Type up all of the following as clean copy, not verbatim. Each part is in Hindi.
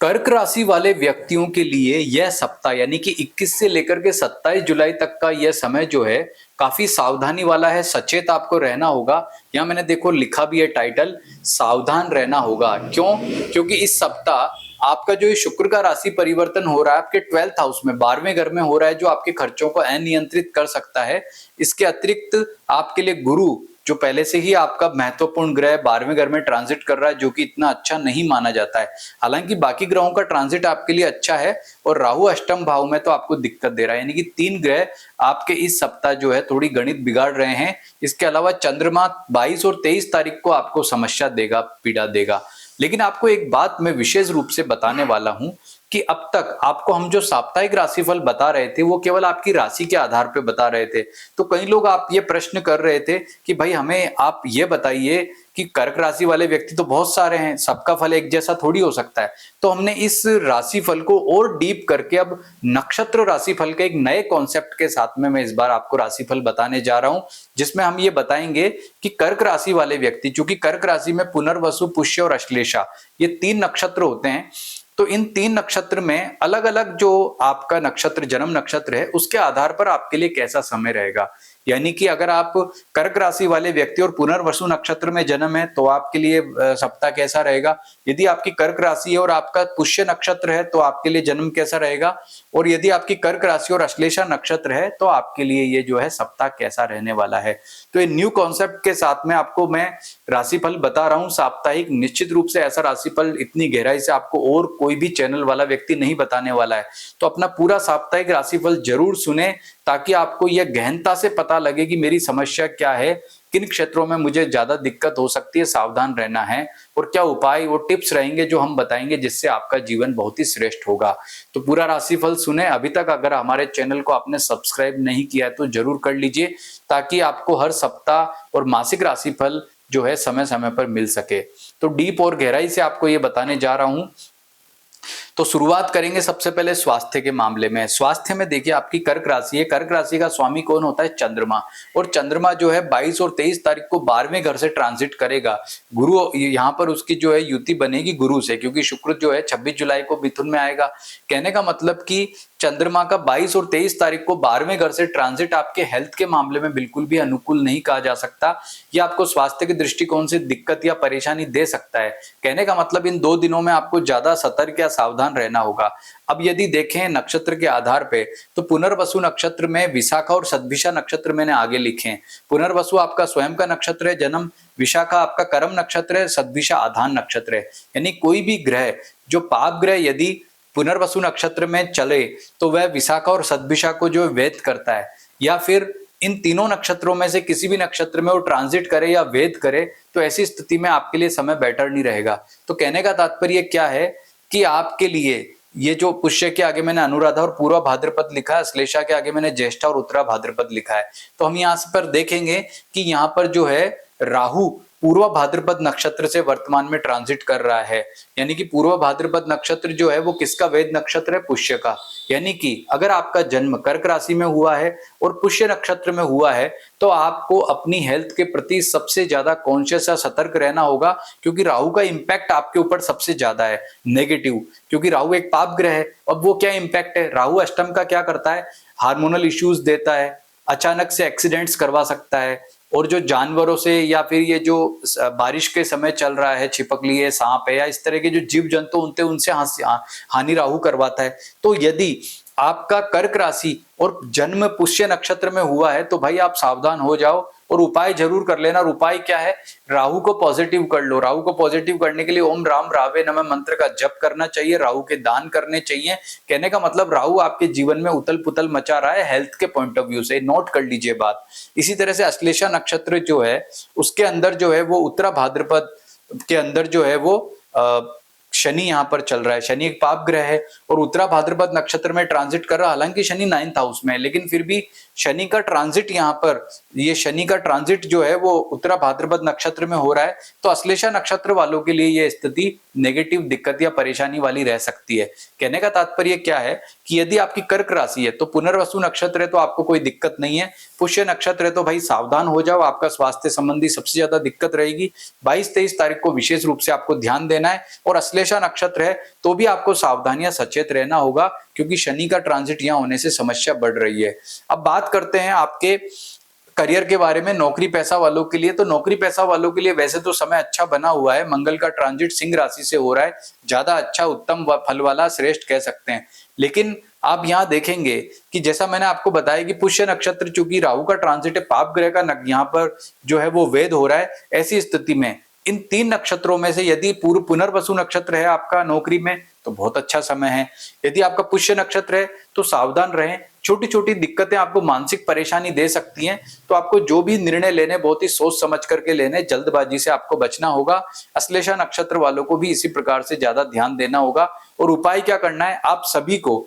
कर्क राशि वाले व्यक्तियों के लिए यह सप्ताह यानी कि 21 से लेकर के 27 जुलाई तक का यह समय जो है काफी सावधानी वाला है। सचेत आपको रहना होगा। यहाँ मैंने देखो लिखा भी है टाइटल, सावधान रहना होगा। क्यों? क्योंकि इस सप्ताह आपका जो ये शुक्र का राशि परिवर्तन हो रहा है आपके 12th हाउस में, 12वें घर में हो रहा है, जो आपके खर्चों को अनियंत्रित कर सकता है। इसके अतिरिक्त आपके लिए गुरु, जो पहले से ही आपका महत्वपूर्ण ग्रह 12वें घर में ट्रांजिट कर रहा है, जो कि इतना अच्छा नहीं माना जाता है। हालांकि बाकी ग्रहों का ट्रांजिट आपके लिए अच्छा है, और राहु अष्टम भाव में तो आपको दिक्कत दे रहा है, यानी कि 3 ग्रह आपके इस सप्ताह जो है थोड़ी गणित बिगाड़ रहे हैं। इसके अलावा चंद्रमा 22 और 23 तारीख को आपको समस्या देगा, पीड़ा देगा। लेकिन आपको एक बात मैं विशेष रूप से बताने वाला हूं कि अब तक आपको हम जो साप्ताहिक राशिफल बता रहे थे वो केवल आपकी राशि के आधार पर बता रहे थे। तो कई लोग आप ये प्रश्न कर रहे थे कि भाई हमें आप ये बताइए कि कर्क राशि वाले व्यक्ति तो बहुत सारे हैं, सबका फल एक जैसा थोड़ी हो सकता है। तो हमने इस राशिफल को और डीप करके अब नक्षत्र राशिफल के एक नए कॉन्सेप्ट के साथ में मैं इस बार आपको राशिफल बताने जा रहा हूं, जिसमें हम ये बताएंगे कि कर्क राशि वाले व्यक्ति, चूंकि कर्क राशि में पुनर्वसु, पुष्य और अश्लेषा ये 3 नक्षत्र होते हैं, तो इन 3 नक्षत्र में अलग अलग जो आपका नक्षत्र जन्म नक्षत्र है उसके आधार पर आपके लिए कैसा समय रहेगा। यानी कि अगर आप कर्क राशि वाले व्यक्ति और पुनर्वसु नक्षत्र में जन्म है तो आपके लिए सप्ताह कैसा रहेगा। यदि आपकी कर्क राशि है और आपका पुष्य नक्षत्र है तो आपके लिए जन्म कैसा रहेगा, और यदि आपकी कर्क राशि और अश्लेषा नक्षत्र है तो आपके लिए ये जो है सप्ताह कैसा रहने वाला है। तो ये न्यू कॉन्सेप्ट के साथ में आपको मैं राशिफल बता रहा हूं साप्ताहिक। निश्चित रूप से ऐसा राशिफल इतनी गहराई से आपको और कोई भी चैनल वाला व्यक्ति नहीं बताने वाला है। तो अपना पूरा साप्ताहिक राशिफल जरूर सुने, ताकि आपको यह गहनता से पता लगे कि मेरी समस्या क्या है, किन क्षेत्रों में मुझे ज्यादा दिक्कत हो सकती है, सावधान रहना है, और क्या उपाय और टिप्स रहेंगे जो हम बताएंगे, जिससे आपका जीवन बहुत ही श्रेष्ठ होगा। तो पूरा राशिफल सुने। अभी तक अगर हमारे चैनल को आपने सब्सक्राइब नहीं किया है तो जरूर कर लीजिए, ताकि आपको हर सप्ताह और मासिक राशिफल जो है समय समय पर मिल सके। तो डीप और गहराई से आपको ये बताने जा रहा हूं। तो शुरुआत करेंगे सबसे पहले स्वास्थ्य के मामले में। स्वास्थ्य में देखिए आपकी कर्क राशि है, कर्क राशि का स्वामी कौन होता है? चंद्रमा। और चंद्रमा जो है 22 और 23 तारीख को 12वें घर से ट्रांजिट करेगा। गुरु यहाँ पर उसकी जो है युति बनेगी गुरु से, क्योंकि शुक्र जो है 26 जुलाई को मिथुन में आएगा। कहने का मतलब कि चंद्रमा का 22 और 23 तारीख को 12वें घर से ट्रांजिट आपके हेल्थ के मामले में बिल्कुल भी अनुकूल नहीं कहा जा सकता। यह आपको स्वास्थ्य के दृष्टिकोण से दिक्कत या परेशानी दे सकता है। कहने का मतलब इन 2 दिनों में आपको ज्यादा सतर्क या सावधान रहना होगा। अब यदि देखें नक्षत्र के आधार पे, तो पुनर्वसु नक्षत्र में विशाखा और सद्भिषा नक्षत्र मैंने आगे लिखे हैं। पुनर्वसु आपका स्वयं का नक्षत्र है जन्म, विशाखा आपका कर्म नक्षत्र है, सद्भिषा आधान नक्षत्र है। यानी कोई भी ग्रह जो पाप ग्रह यदि पुनर्वसु नक्षत्र में चले तो वह विशाखा और सद्भिषा को जो वेद करता है, या फिर इन तीनों नक्षत्रों में से किसी भी नक्षत्र में वो ट्रांजिट करे या वेद करे, तो ऐसी स्थिति में आपके लिए समय बेटर नहीं रहेगा। तो कहने का तात्पर्य क्या है कि आपके लिए ये जो पुष्य के आगे मैंने अनुराधा और पूर्वा भाद्रपद लिखा है, श्लेषा के आगे मैंने ज्येष्ठा और उत्तरा भाद्रपद लिखा है। तो हम यहाँ पर देखेंगे कि यहाँ पर जो है राहु पूर्व भाद्रपद नक्षत्र से वर्तमान में ट्रांजिट कर रहा है। यानी कि पूर्व भाद्रपद नक्षत्र जो है वो किसका वेद नक्षत्र है? पुष्य का। यानी कि अगर आपका जन्म कर्क राशि में हुआ है और पुष्य नक्षत्र में हुआ है तो आपको अपनी हेल्थ के प्रति सबसे ज्यादा कॉन्शियस या सतर्क रहना होगा, क्योंकि राहु का इंपैक्ट आपके ऊपर सबसे ज्यादा है नेगेटिव, क्योंकि राहु एक पाप ग्रह है। अब वो क्या इंपैक्ट है? राहु अष्टम का क्या करता है? हार्मोनल इश्यूज देता है, अचानक से एक्सीडेंट्स करवा सकता है, और जो जानवरों से या फिर ये जो बारिश के समय चल रहा है, छिपकली है, सांप है, या इस तरह के जो जीव जंतु उनसे उनसे हानि राहु करवाता है। तो यदि आपका कर्क राशि और जन्म पुष्य नक्षत्र में हुआ है तो भाई आप सावधान हो जाओ और उपाय जरूर कर लेना। और उपाय क्या है? राहु को पॉजिटिव कर लो। राहु को पॉजिटिव करने के लिए ओम राम रावे नमः मंत्र का जप करना चाहिए, राहु के दान करने चाहिए। कहने का मतलब राहु आपके जीवन में उथल पुथल मचा रहा है हेल्थ के पॉइंट ऑफ व्यू से, नोट कर लीजिए बात। इसी तरह से अश्लेषा नक्षत्र जो है उसके अंदर जो है वो उत्तरा भाद्रपद के अंदर जो है वो शनि यहाँ पर चल रहा है। शनि एक पाप ग्रह है और उत्तरा भाद्रपद नक्षत्र में ट्रांजिट कर रहा है। हालांकि शनि 9th हाउस में है, लेकिन फिर भी शनि का ट्रांजिट यहाँ पर, ये शनि का ट्रांजिट जो है वो उत्तरा भाद्रपद नक्षत्र में हो रहा है। तो अश्लेषा नक्षत्र वालों के लिए यह स्थिति नेगेटिव दिक्कत या परेशानी वाली रह सकती है। कहने का तात्पर्य क्या है कि यदि आपकी कर्क राशि है तो पुनर्वसु नक्षत्र है तो आपको कोई दिक्कत नहीं है। पुष्य नक्षत्र है तो भाई सावधान हो जाओ, आपका स्वास्थ्य संबंधी सबसे ज्यादा दिक्कत रहेगी। 22-23 तारीख को विशेष रूप से आपको ध्यान देना है। और अश्लेषा अश्लेषा नक्षत्र है तो भी आपको सावधानियां सचेत रहना होगा, क्योंकि शनि का ट्रांजिट यहां होने से समस्या बढ़ रही है। अब बात करते हैं आपके करियर के बारे में, नौकरी पैसा वालों के लिए। तो नौकरी पैसा वालों के लिए वैसे तो समय अच्छा बना हुआ है, मंगल का ट्रांजिट सिंह राशि से हो रहा है, ज्यादा अच्छा उत्तम फल वाला श्रेष्ठ कह सकते हैं। लेकिन आप यहाँ देखेंगे कि जैसा मैंने आपको बताया कि पुष्य नक्षत्र चूंकि राहु का ट्रांजिट है, पाप ग्रह का यहाँ पर जो है वो वेद हो रहा है, ऐसी स्थिति में इन 3 नक्षत्रों में से यदि पूर्व पुनर्वसु नक्षत्र है आपका नौकरी में तो बहुत अच्छा समय है। यदि आपका पुष्य नक्षत्र है तो सावधान रहें, छोटी छोटी दिक्कतें आपको मानसिक परेशानी दे सकती हैं, तो आपको जो भी निर्णय लेने बहुत ही सोच समझ करके लेने, जल्दबाजी से आपको बचना होगा। अश्लेषा नक्षत्र वालों को भी इसी प्रकार से ज्यादा ध्यान देना होगा। और उपाय क्या करना है, आप सभी को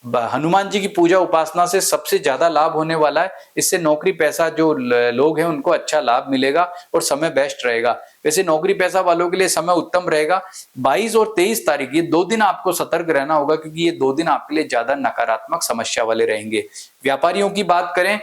हनुमान जी की पूजा उपासना से सबसे ज्यादा लाभ होने वाला है। इससे नौकरी पैसा जो लोग हैं उनको अच्छा लाभ मिलेगा और समय बेस्ट रहेगा। वैसे नौकरी पैसा वालों के लिए समय उत्तम रहेगा। 22 और 23 तारीख, ये 2 दिन आपको सतर्क रहना होगा, क्योंकि ये 2 दिन आपके लिए ज्यादा नकारात्मक समस्या वाले रहेंगे। व्यापारियों की बात करें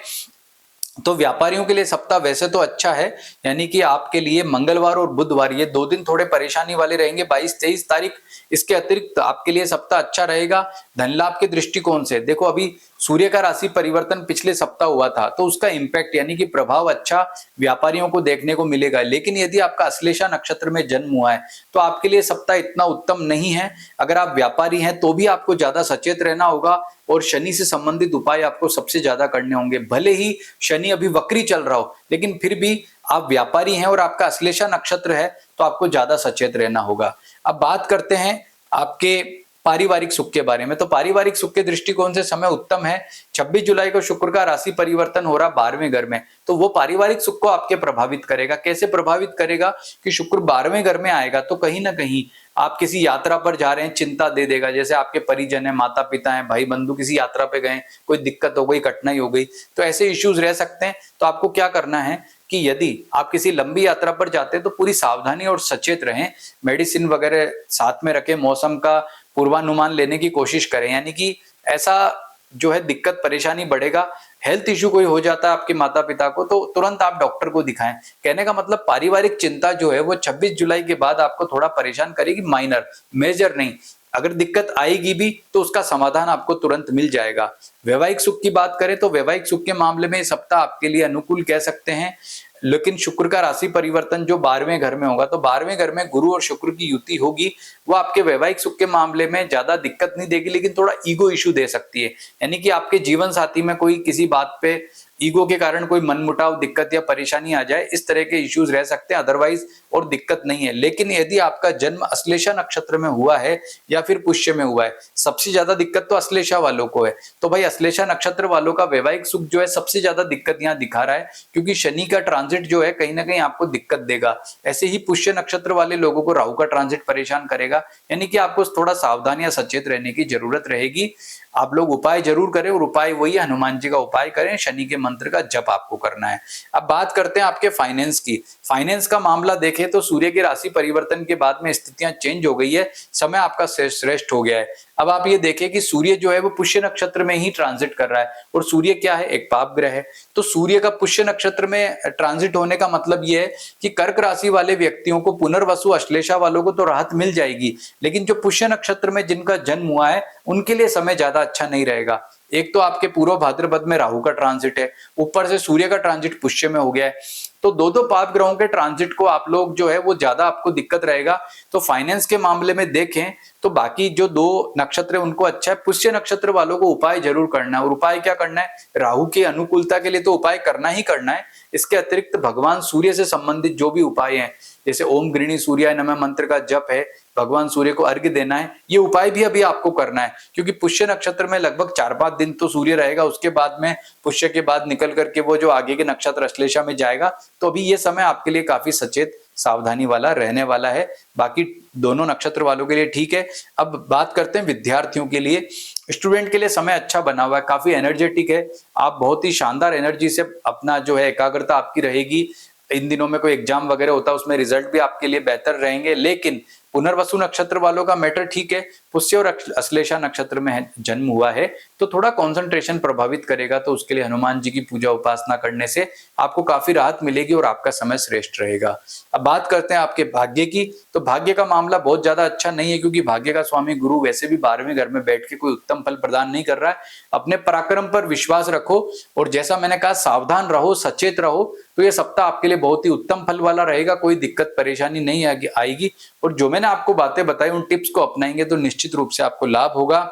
तो व्यापारियों के लिए सप्ताह वैसे तो अच्छा है, यानी कि आपके लिए मंगलवार और बुधवार ये 2 दिन थोड़े परेशानी वाले रहेंगे, 22-23 तारीख। इसके अतिरिक्त आपके लिए सप्ताह अच्छा रहेगा। धन लाभ के दृष्टिकोण से देखो, अभी सूर्य का राशि परिवर्तन पिछले सप्ताह हुआ था, तो उसका इंपैक्ट यानी कि प्रभाव अच्छा व्यापारियों को देखने को मिलेगा। लेकिन यदि आपका अश्लेषा नक्षत्र में जन्म हुआ है तो आपके लिए सप्ताह इतना उत्तम नहीं है। अगर आप व्यापारी हैं तो भी आपको ज्यादा सचेत रहना होगा और शनि से संबंधित उपाय आपको सबसे ज्यादा करने होंगे। भले ही शनि अभी वक्री चल रहा हो, लेकिन फिर भी आप व्यापारी हैं और आपका अश्लेषा नक्षत्र है तो आपको ज्यादा सचेत रहना होगा। अब बात करते हैं आपके पारिवारिक सुख के बारे में। तो पारिवारिक सुख के दृष्टिकोण से समय उत्तम है। 26 जुलाई को शुक्र का राशि परिवर्तन हो रहा 12वें घर में, तो वो पारिवारिक सुख को आपके प्रभावित करेगा। कैसे प्रभावित करेगा कि शुक्र 12वें घर में आएगा तो कहीं ना कहीं आप किसी यात्रा पर जा रहे हैं, चिंता दे देगा। जैसे आपके परिजन है, माता पिता है, भाई बंधु किसी यात्रा पे गए, कोई दिक्कत हो गई, कठिनाई हो गई, तो ऐसे इश्यूज रह सकते हैं। तो आपको क्या करना है कि यदि आप किसी लंबी यात्रा पर जाते हैं तो पूरी सावधानी और सचेत रहें, मेडिसिन वगैरह साथ में रखें, मौसम का पूर्वानुमान लेने की कोशिश करें। यानी कि ऐसा जो है दिक्कत परेशानी बढ़ेगा, हेल्थ इश्यू कोई हो जाता है आपके माता पिता को तो तुरंत आप डॉक्टर को दिखाएं। कहने का मतलब पारिवारिक चिंता जो है वो 26 जुलाई के बाद आपको थोड़ा परेशान करेगी, माइनर, मेजर नहीं। अगर दिक्कत आएगी भी तो उसका समाधान आपको तुरंत मिल जाएगा। वैवाहिक सुख की बात करें तो वैवाहिक सुख के मामले में सप्ताह आपके लिए अनुकूल कह सकते हैं। लेकिन शुक्र का राशि परिवर्तन जो 12वें घर में होगा, तो 12वें घर में गुरु और शुक्र की युति होगी, वो आपके वैवाहिक सुख के मामले में ज्यादा दिक्कत नहीं देगी, लेकिन थोड़ा ईगो इशू दे सकती है। यानी कि आपके जीवन साथी में कोई किसी बात पे ईगो के कारण कोई मनमुटाव, दिक्कत या परेशानी आ जाए, इस तरह के इश्यूज रह सकते हैं। अदरवाइज और दिक्कत नहीं है। लेकिन यदि आपका जन्म अश्लेषा नक्षत्र में हुआ है या फिर पुष्य में हुआ है, सबसे ज्यादा दिक्कत तो अश्लेषा वालों को है। तो भाई अश्लेषा नक्षत्र वालों का वैवाहिक सुख जो है सबसे ज्यादा दिक्कत यहाँ दिखा रहा है, क्योंकि शनि का ट्रांजिट जो है कहीं ना कहीं आपको दिक्कत देगा। ऐसे ही पुष्य नक्षत्र वाले लोगों को राहु का ट्रांजिट परेशान करेगा, यानी कि आपको थोड़ा सावधान या सचेत रहने की जरूरत रहेगी। आप लोग उपाय जरूर करें, और उपाय वही है, हनुमान जी का उपाय करें, शनि के मंत्र का जप आपको करना है। अब बात करते हैं आपके फाइनेंस की। फाइनेंस का मामला देखें तो सूर्य के राशि परिवर्तन के बाद में स्थितियां चेंज हो गई है, समय आपका श्रेष्ठ हो गया है। अब आप ये देखें कि सूर्य जो है वो पुष्य नक्षत्र में ही ट्रांजिट कर रहा है, और सूर्य क्या है, एक पाप ग्रह है। तो सूर्य का पुष्य नक्षत्र में ट्रांजिट होने का मतलब ये है कि कर्क राशि वाले व्यक्तियों को, पुनर्वसु अश्लेषा वालों को तो राहत मिल जाएगी, लेकिन जो पुष्य नक्षत्र में जिनका जन्म हुआ है उनके लिए समय ज्यादा अच्छा नहीं रहेगा। एक तो आपके पूर्व भाद्रपद में राहु का ट्रांजिट है, ऊपर से सूर्य का ट्रांजिट पुष्य में हो गया है, तो दो पाप ग्रहों के ट्रांजिट को आप लोग जो है वो ज्यादा आपको दिक्कत रहेगा। तो फाइनेंस के मामले में देखें तो बाकी जो 2 नक्षत्र है उनको अच्छा है। पुष्य नक्षत्र वालों को उपाय जरूर करना है, और उपाय क्या करना है, राहु की अनुकूलता के लिए तो उपाय करना ही करना है। इसके अतिरिक्त भगवान सूर्य से संबंधित जो भी उपाय हैं, जैसे ओम गृणी सूर्याय नमः मंत्र का जप है, भगवान सूर्य को अर्घ्य देना है, ये उपाय भी अभी आपको करना है। क्योंकि पुष्य नक्षत्र में लगभग 4-5 दिन तो सूर्य रहेगा, उसके बाद में पुष्य के बाद निकल करके वो जो आगे के नक्षत्र अश्लेषा में जाएगा। तो अभी ये समय आपके लिए काफी सचेत, सावधानी वाला रहने वाला है। बाकी दोनों नक्षत्र वालों के लिए ठीक है। अब बात करते हैं विद्यार्थियों के लिए। स्टूडेंट के लिए समय अच्छा बना हुआ है, काफी एनर्जेटिक है। आप बहुत ही शानदार एनर्जी से अपना जो है एकाग्रता आपकी रहेगी। इन दिनों में कोई एग्जाम वगैरह होता है उसमें रिजल्ट भी आपके लिए बेहतर रहेंगे। लेकिन पुनर्वसु नक्षत्र वालों का मैटर ठीक है, पुष्य और अश्लेषा नक्षत्र में जन्म हुआ है तो थोड़ा कंसंट्रेशन प्रभावित करेगा, तो उसके लिए हनुमान जी की पूजा उपासना करने से आपको काफी राहत मिलेगी और आपका समय श्रेष्ठ रहेगा। अब बात करते हैं आपके भाग्य की, तो भाग्य का मामला बहुत ज्यादा अच्छा नहीं है, क्योंकि भाग्य का स्वामी गुरु वैसे भी 12वें घर में बैठ के कोई उत्तम फल प्रदान नहीं कर रहा है। अपने पराक्रम पर विश्वास रखो और जैसा मैंने कहा सावधान रहो, सचेत रहो, तो ये सप्ताह आपके लिए बहुत ही उत्तम फल वाला रहेगा, कोई दिक्कत परेशानी नहीं आएगी। और जो मैंने आपको बातें बताई उन टिप्स को अपनाएंगे तो निश्चित रूप से आपको लाभ होगा।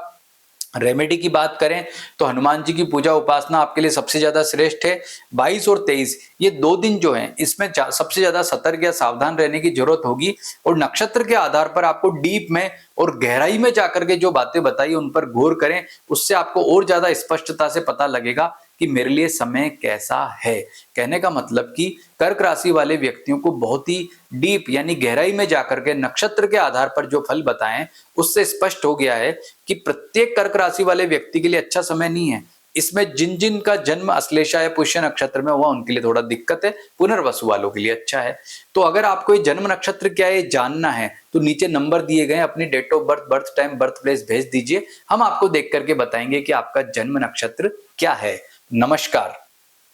रेमेडी की बात करें तो हनुमान जी की पूजा उपासना आपके लिए सबसे ज्यादा श्रेष्ठ है। 22 और 23 ये 2 दिन जो हैं इसमें सबसे ज्यादा सतर्क या सावधान रहने की जरूरत होगी, और नक्षत्र के आधार पर आपको डीप में और गहराई में जाकर के जो बातें बताई उन पर गौर करें, उससे आपको और ज्यादा स्पष्टता से पता लगेगा कि मेरे लिए समय कैसा है। कहने का मतलब कि कर्क राशि वाले व्यक्तियों को बहुत ही डीप यानी गहराई में जाकर के नक्षत्र के आधार पर जो फल बताएं उससे स्पष्ट हो गया है कि प्रत्येक कर्क राशि वाले व्यक्ति के लिए अच्छा समय नहीं है। इसमें जिन जिन का जन्म अश्लेषा या पुष्य नक्षत्र में हुआ उनके लिए थोड़ा दिक्कत है, पुनर्वसु वालों के लिए अच्छा है। तो अगर आपको ये जन्म नक्षत्र क्या है जानना है तो नीचे नंबर दिए गए, अपनी date of birth, birth time, birth place भेज दीजिए, हम आपको देख करके बताएंगे कि आपका जन्म नक्षत्र क्या है। नमस्कार।